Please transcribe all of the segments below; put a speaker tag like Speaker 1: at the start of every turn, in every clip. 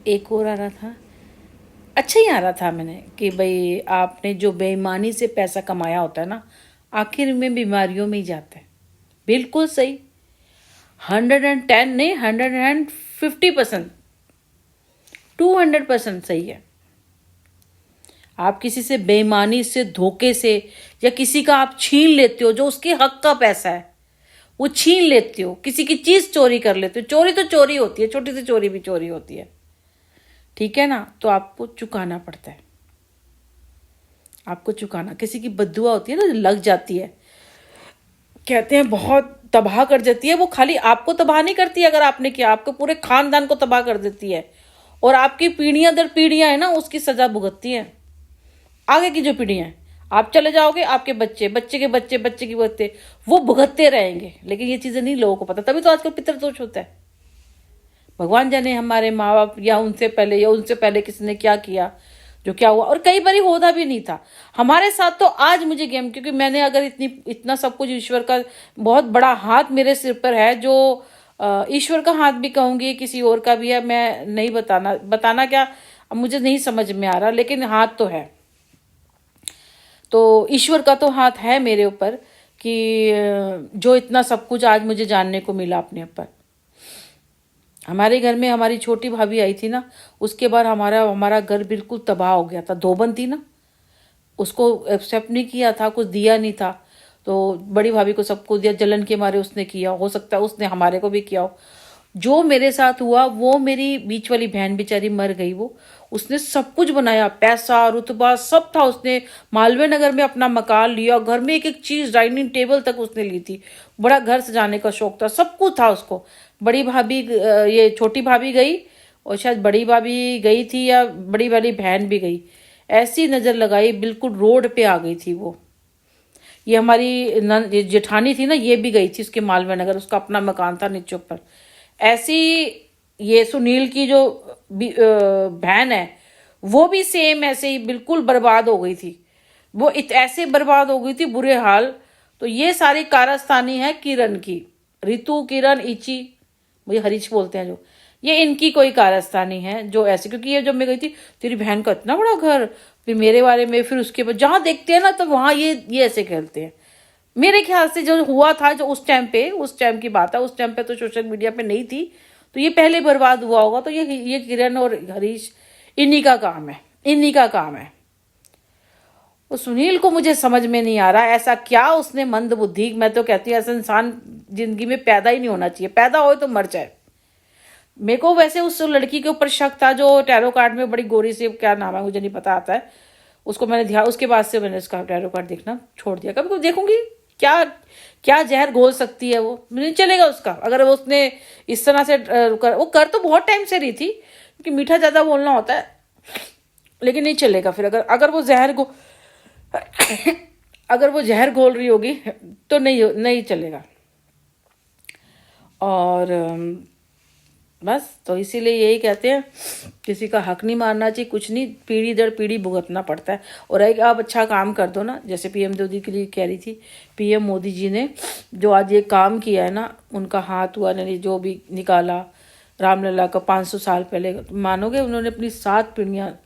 Speaker 1: एक और आ रहा था, अच्छा ही आ रहा था मैंने कि भाई आपने जो बेईमानी से पैसा कमाया होता है ना, आखिर में बीमारियों में ही जाता है। बिल्कुल सही, 110 नहीं, 150%, 200% सही है। आप किसी से बेईमानी से, धोखे से, या किसी का आप छीन लेते हो जो उसके हक का पैसा है, वो छीन लेते हो, किसी की चीज चोरी कर लेते हो। चोरी तो चोरी होती है, छोटी सी चोरी भी चोरी होती है, ठीक है ना। तो आपको चुकाना पड़ता है, आपको चुकाना। किसी की बद्दुआ होती है ना, लग जाती है, कहते हैं बहुत तबाह कर देती है। वो खाली आपको तबाह नहीं करती अगर आपने किया, आपको पूरे खानदान को तबाह कर देती है। और आपकी पीढ़ियां दर पीढ़ियां है ना, उसकी सजा भुगतती है। आगे की जो पीढ़ियां हैं, आप चले जाओगे, आपके बच्चे, बच्चे के बच्चे, बच्चे के बच्चे, वो भुगतते रहेंगे। लेकिन ये चीजें नहीं लोगों को पता, तभी तो आजकल पितृदोष होता है। भगवान जाने हमारे माँ बाप या उनसे पहले, या उनसे पहले किसी ने क्या किया, जो क्या हुआ। और कई बार होता भी नहीं था हमारे साथ। तो आज मुझे गेम, क्योंकि मैंने अगर इतना सब कुछ, ईश्वर का बहुत बड़ा हाथ मेरे सिर पर है, जो ईश्वर का हाथ भी कहूंगी, किसी और का भी है, मैं नहीं बताना क्या, अब मुझे नहीं समझ में आ रहा, लेकिन हाथ तो है। तो ईश्वर का तो हाथ है मेरे ऊपर कि जो इतना सब कुछ आज मुझे जानने को मिला अपने ऊपर। हमारे घर में हमारी छोटी भाभी आई थी ना, उसके बाद हमारा घर बिल्कुल तबाह हो गया था। धोबन थी ना, उसको एक्सेप्ट नहीं किया था, कुछ दिया नहीं था। तो बड़ी भाभी को सबको दिया, जलन के मारे उसने किया, हो सकता है उसने हमारे को भी किया हो। जो मेरे साथ हुआ, वो मेरी बीच वाली बहन बेचारी मर गई। वो उसने सब कुछ बनाया, पैसा, रुतबा सब था। उसने मालवीय नगर में अपना मकान लिया, घर में एक एक चीज, डाइनिंग टेबल तक उसने ली थी। बड़ा घर सजाने का शौक था, सब कुछ था उसको। बड़ी भाभी, ये छोटी भाभी गई, और शायद बड़ी भाभी गई थी, या बड़ी वाली बहन भी गई। ऐसी नजर लगाई, बिल्कुल रोड पे आ गई थी वो। ये हमारी ये जेठानी थी ना, ये भी गई थी उसके मालवीय नगर, उसका अपना मकान था नीचे ऊपर। ऐसी ये सुनील की जो बहन है, वो भी सेम ऐसे ही बिल्कुल बर्बाद हो गई थी। वो ऐसे बर्बाद हो गई थी, बुरे हाल। तो ये सारी कारस्तानी है किरण की, ऋतु, किरण, इची, मुझे हरीश बोलते हैं जो, ये इनकी कोई कारस्तानी है जो ऐसे। क्योंकि ये जब मैं गई थी, तेरी बहन का इतना बड़ा घर, फिर मेरे बारे में, फिर उसके बाद जहां देखते हैं ना, तो वहां ये ऐसे खेलते हैं। मेरे ख्याल से जो हुआ था, जो उस टाइम की बात है, उस टाइम पे तो सोशल मीडिया पे नहीं थी, तो ये पहले बर्बाद हुआ होगा। तो ये किरण और हरीश, इन्हीं का काम है, इन्हीं का काम है। वो सुनील को मुझे समझ में नहीं आ रहा, ऐसा क्या उसने मंद बुद्धि, मैं तो कहती हूँ ऐसा इंसान जिंदगी में पैदा ही नहीं होना चाहिए, पैदा हो तो मर जाए। मेरे को वैसे उस लड़की के ऊपर शक था जो टैरो कार्ड में बड़ी गोरी से, क्या नाम है मुझे नहीं पता आता है, उसको मैंने ध्यान, उसके बाद से मैंने उसका टैरो कार्ड देखना छोड़ दिया। कभी कभी देखूंगी क्या क्या जहर घोल सकती है, वो नहीं चलेगा उसका। अगर वो उसने इस तरह से वो कर तो बहुत टाइम से रही थी, क्योंकि मीठा ज्यादा बोलना होता है, लेकिन नहीं चलेगा फिर। अगर वो जहर अगर वो जहर घोल रही होगी तो नहीं चलेगा। और बस तो इसीलिए यही कहते हैं, किसी का हक नहीं मारना चाहिए, कुछ नहीं, पीढ़ी दर पीढ़ी भुगतना पड़ता है। और एक आप अच्छा काम कर दो ना, जैसे पीएम मोदी के लिए कह रही थी, पीएम मोदी जी ने जो आज ये काम किया है ना, उनका हाथ हुआ ने जो भी निकाला रामलला का 500 साल पहले, मानोगे उन्होंने अपनी 7 पीढ़ियाँ,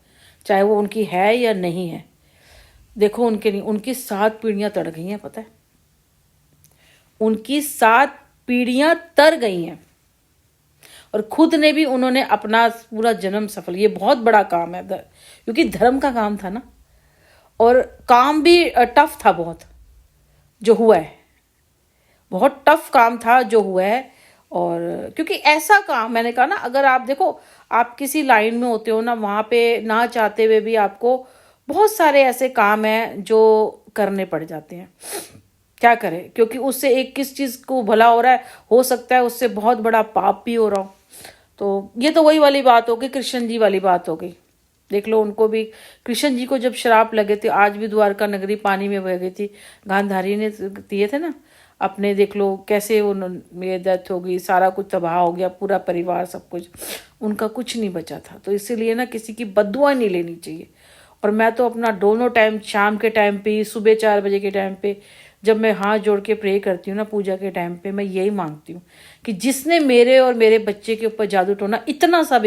Speaker 1: चाहे वो उनकी है या नहीं है, देखो उनकी 7 पीढ़ियाँ तड़ गई हैं, पता है, उनकी 7 पीढ़ियाँ तर गई हैं। और खुद ने भी उन्होंने अपना पूरा जन्म सफल, ये बहुत बड़ा काम है, क्योंकि धर्म का काम था ना, और काम भी टफ था बहुत, जो हुआ है, बहुत टफ काम था जो हुआ है। और क्योंकि ऐसा काम, मैंने कहा ना, अगर आप देखो, आप किसी लाइन में होते हो ना, वहां पे ना चाहते हुए भी आपको बहुत सारे ऐसे काम हैं जो करने पड़ जाते हैं। क्या करें, क्योंकि उससे एक किस चीज को भला हो रहा है, हो सकता है उससे बहुत बड़ा पाप भी हो रहा हो। तो ये तो वही वाली बात हो गई, कृष्ण जी वाली बात हो गई। देख लो, उनको भी, कृष्ण जी को जब श्राप लगे थे, आज भी द्वारका नगरी पानी में बह गई थी, गांधारी ने दिए थे ना अपने, देख लो कैसे उनमें डेथ हो गई, सारा कुछ तबाह हो गया, पूरा परिवार, सब कुछ, उनका कुछ नहीं बचा था। तो इसीलिए ना किसी की बद्दुआ नहीं लेनी चाहिए। और मैं तो अपना दोनों टाइम, शाम के टाइम पे, सुबह 4 बजे के टाइम पे, जब मैं हाथ जोड़ के प्रे करती हूँ ना पूजा के टाइम पे, मैं यही मांगती हूँ कि जिसने मेरे और मेरे बच्चे के ऊपर जादू टोना इतना सा भी